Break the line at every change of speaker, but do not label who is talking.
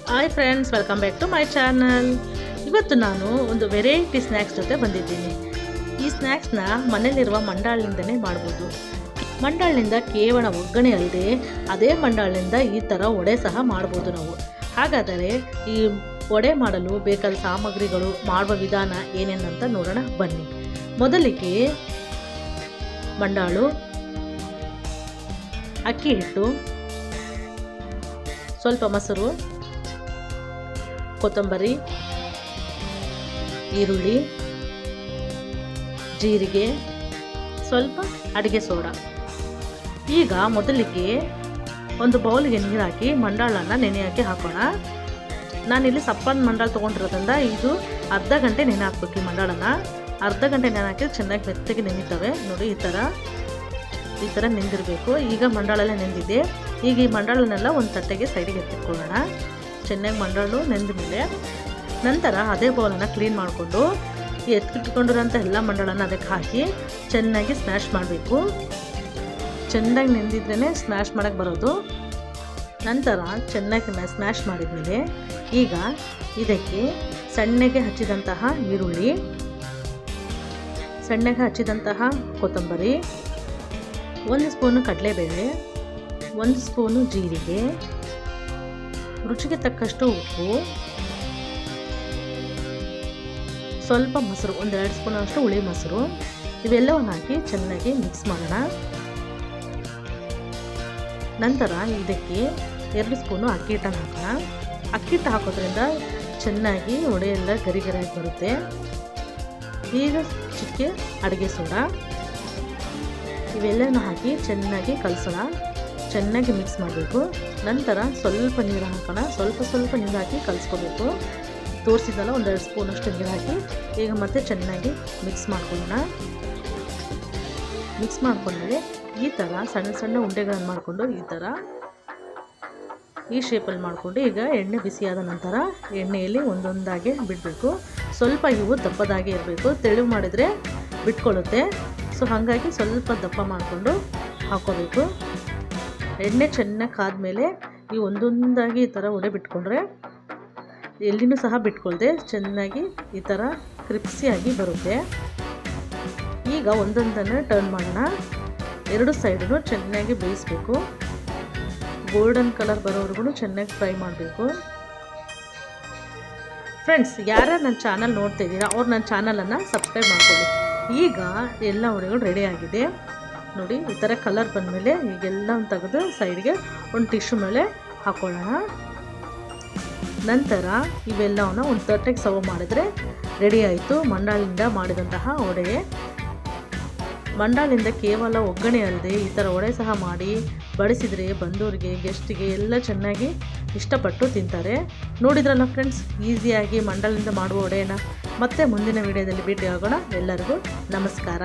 Hi friends, welcome back to my channel. ಇವತ್ತು ನಾನು ಒಂದು ವೆರೈಟಿ ಸ್ನ್ಯಾಕ್ಸ್ ಜೊತೆ ಬಂದಿದ್ದೀನಿ. ಈ ಸ್ನ್ಯಾಕ್ಸ್ನ ಮನೆಯಲ್ಲಿರುವ ಮಂಡಾಳಿನಿಂದನೇ ಮಾಡ್ಬೋದು. ಮಂಡಾಳಿನಿಂದ ಕೇವಲ ಒಗ್ಗರಣೆ ಅಲ್ಲದೆ ಅದೇ ಮಂಡಾಳಿನಿಂದ ಈ ಥರ ವಡೆ ಸಹ ಮಾಡ್ಬೋದು ನಾವು. ಹಾಗಾದರೆ ಈ ವಡೆ ಮಾಡಲು ಬೇಕಾದ ಸಾಮಗ್ರಿಗಳು, ಮಾಡುವ ವಿಧಾನ ಏನೇನಂತ ನೋಡೋಣ ಬನ್ನಿ. ಮೊದಲಿಗೆ ಮಂಡಾಳು, ಅಕ್ಕಿ ಹಿಟ್ಟು, ಸ್ವಲ್ಪ ಮೊಸರು, ಕೊತ್ತಂಬರಿ, ಈರುಳ್ಳಿ, ಜೀರಿಗೆ, ಸ್ವಲ್ಪ ಅಡಿಗೆ ಸೋಡಾ. ಈಗ ಮೊದಲಿಗೆ ಒಂದು ಬೌಲ್ಗೆ ನೀರು ಹಾಕಿ ಮಂಡಾಳನ್ನು ನೆನೆ ಹಾಕಿ ಹಾಕೋಣ. ನಾನಿಲ್ಲಿ ಸಪ್ಪನ ಮಂಡಾಳು ತೊಗೊಂಡಿರೋದ್ರಿಂದ ಇದು ಅರ್ಧ ಗಂಟೆ ನೆನೆ ಹಾಕ್ಬೇಕು. ಈ ಮಂಡಾಳನ್ನು ಅರ್ಧ ಗಂಟೆ ನೆನೆ ಹಾಕಿದ್ರೆ ಚೆನ್ನಾಗಿ ಮೆತ್ತಗೆ ನೆನೀತವೆ. ನೋಡಿ, ಈ ಥರ ನೆಂದಿರಬೇಕು. ಈಗ ಮಂಡಾಳೆಲ್ಲ ನೆಂದಿದೆ. ಈಗ ಈ ಮಂಡಾಳನ್ನೆಲ್ಲ ಒಂದು ತಟ್ಟೆಗೆ ಸೈಡಿಗೆ ಎತ್ತಿಟ್ಕೊಳ್ಳೋಣ. ಚೆನ್ನಾಗಿ ಮಂಡಾಳು ನೆಂದ ಮೇಲೆ ನಂತರ ಅದೇ ಬೌಲನ್ನು ಕ್ಲೀನ್ ಮಾಡಿಕೊಂಡು ಎತ್ತಿಟ್ಕೊಂಡಿರೋಂಥ ಎಲ್ಲ ಮಂಡಾಳನ್ನು ಅದಕ್ಕೆ ಹಾಕಿ ಚೆನ್ನಾಗಿ ಸ್ಮ್ಯಾಶ್ ಮಾಡಬೇಕು. ಚೆನ್ನಾಗಿ ನೆಂದಿದ್ರೇ ಸ್ಮ್ಯಾಶ್ ಮಾಡೋಕ್ಕೆ ಬರೋದು. ನಂತರ ಚೆನ್ನಾಗಿ ಸ್ಮ್ಯಾಶ್ ಮಾಡಿದ್ಮೇಲೆ ಈಗ ಇದಕ್ಕೆ ಸಣ್ಣಗೆ ಹಚ್ಚಿದಂತಹ ಈರುಳ್ಳಿ, ಸಣ್ಣಗೆ ಹಚ್ಚಿದಂತಹ ಕೊತ್ತಂಬರಿ, 1 ಸ್ಪೂನು ಕಡಲೆಬೇಳೆ, 1 ಸ್ಪೂನು ಜೀರಿಗೆ, ರುಚಿಗೆ ತಕ್ಕಷ್ಟು ಉಪ್ಪು, ಸ್ವಲ್ಪ ಮೊಸರು, 1-2 ಸ್ಪೂನಷ್ಟು ಹುಳಿ ಮೊಸರು, ಇವೆಲ್ಲವನ್ನು ಹಾಕಿ ಚೆನ್ನಾಗಿ ಮಿಕ್ಸ್ ಮಾಡೋಣ. ನಂತರ ಇದಕ್ಕೆ 2 ಸ್ಪೂನು ಅಕ್ಕಿ ಹಿಟ್ಟನ್ನು ಹಾಕೋಣ. ಅಕ್ಕಿ ಹಿಟ್ಟು ಹಾಕೋದ್ರಿಂದ ಚೆನ್ನಾಗಿ ವಡೆಯೆಲ್ಲ ಗರಿ ಗರಿಯಾಗಿ ಬರುತ್ತೆ. ಈಗ ಚಿಕ್ಕೆ ಅಡುಗೆ ಸೋಡಾ, ಇವೆಲ್ಲನೂ ಹಾಕಿ ಚೆನ್ನಾಗಿ ಕಲಸೋಣ. ಚೆನ್ನಾಗಿ ಮಿಕ್ಸ್ ಮಾಡಬೇಕು. ನಂತರ ಸ್ವಲ್ಪ ನೀರು ಹಾಕೋಣ. ಸ್ವಲ್ಪ ನೀರು ಹಾಕಿ ಕಲಿಸ್ಕೋಬೇಕು. ತೋರಿಸಿದಲ್ಲ 1-2 ಸ್ಪೂನಷ್ಟು ನೀರು ಹಾಕಿ ಈಗ ಮತ್ತೆ ಚೆನ್ನಾಗಿ ಮಿಕ್ಸ್ ಮಾಡ್ಕೊಳ್ಳೋಣ. ಮಿಕ್ಸ್ ಮಾಡ್ಕೊಂಡ್ಮೇಲೆ ಈ ಥರ ಸಣ್ಣ ಸಣ್ಣ ಉಂಡೆಗಳನ್ನು ಮಾಡಿಕೊಂಡು ಈ ಶೇಪಲ್ಲಿ ಮಾಡಿಕೊಂಡು ಈಗ ಎಣ್ಣೆ ಬಿಸಿಯಾದ ನಂತರ ಎಣ್ಣೆಯಲ್ಲಿ ಒಂದೊಂದಾಗಿ ಬಿಡಬೇಕು. ಸ್ವಲ್ಪ ಇವು ದಪ್ಪದಾಗೆ ಇರಬೇಕು. ತೆಳು ಮಾಡಿದರೆ ಬಿಟ್ಕೊಳ್ಳುತ್ತೆ. ಸೊ ಹಾಗಾಗಿ ಸ್ವಲ್ಪ ದಪ್ಪ ಮಾಡಿಕೊಂಡು ಹಾಕ್ಕೋಬೇಕು. ಎಣ್ಣೆ ಚೆನ್ನಾಗಿ ಕಾದ್ಮೇಲೆ ಈ ಒಂದೊಂದಾಗಿ ಈ ಥರ ವಡೆ ಬಿಟ್ಕೊಂಡ್ರೆ ಎಲ್ಲಿನೂ ಸಹ ಬಿಟ್ಕೊಳ್ದೆ ಚೆನ್ನಾಗಿ ಈ ಥರ ಕ್ರಿಪ್ಸಿಯಾಗಿ ಬರುತ್ತೆ. ಈಗ ಒಂದೊಂದನ್ನು ಟರ್ನ್ ಮಾಡೋಣ. 2 ಸೈಡೂ ಚೆನ್ನಾಗಿ ಬೇಯಿಸಬೇಕು. ಗೋಲ್ಡನ್ ಕಲರ್ ಬರೋವರೆಗೂ ಚೆನ್ನಾಗಿ ಫ್ರೈ ಮಾಡಬೇಕು. ಫ್ರೆಂಡ್ಸ್, ಯಾರು ನನ್ನ ಚಾನಲ್ ನೋಡ್ತಾ ಇದ್ದೀರಾ ಅವ್ರು ನನ್ನ ಚಾನಲನ್ನು ಸಬ್ಸ್ಕ್ರೈಬ್ ಮಾಡ್ಕೊಳ್ಳಿ. ಈಗ ಎಲ್ಲ ವಡೆಗಳು ರೆಡಿ ಆಗಿದೆ. ನೋಡಿ, ಈ ಥರ ಕಲರ್ ಬಂದಮೇಲೆ ಈಗೆಲ್ಲ ತೆಗೆದು ಸೈಡ್ಗೆ ಒಂದು ಟಿಶ್ಯೂ ಮೇಲೆ ಹಾಕೊಳ್ಳೋಣ. ನಂತರ ಇವೆಲ್ಲವನ್ನು ಒಂದು ತಟ್ಟೆಗೆ ಸರ್ವ್ ಮಾಡಿದ್ರೆ ರೆಡಿ ಆಯಿತು ಮಂಡಾಳಿಂದ ಮಾಡಿದಂತಹ ವಡೆ. ಮಂಡಾಳಿಂದ ಕೇವಲ ಒಗ್ಗರಣೆ ಅಲ್ಲದೆ ಈ ಥರ ವಡೆ ಸಹ ಮಾಡಿ ಬಡಿಸಿದರೆ ಬಂದವರಿಗೆ, ಗೆಸ್ಟಿಗೆ ಎಲ್ಲ ಚೆನ್ನಾಗಿ ಇಷ್ಟಪಟ್ಟು ತಿಂತಾರೆ. ನೋಡಿದ್ರಲ್ಲ ಫ್ರೆಂಡ್ಸ್, ಈಸಿಯಾಗಿ ಮಂಡಾಳಿಂದ ಮಾಡುವ ವಡೆಯನ್ನು ಮತ್ತೆ ಮುಂದಿನ ವಿಡಿಯೋದಲ್ಲಿ ಭೇಟಿ ಆಗೋಣ. ಎಲ್ಲರಿಗೂ ನಮಸ್ಕಾರ.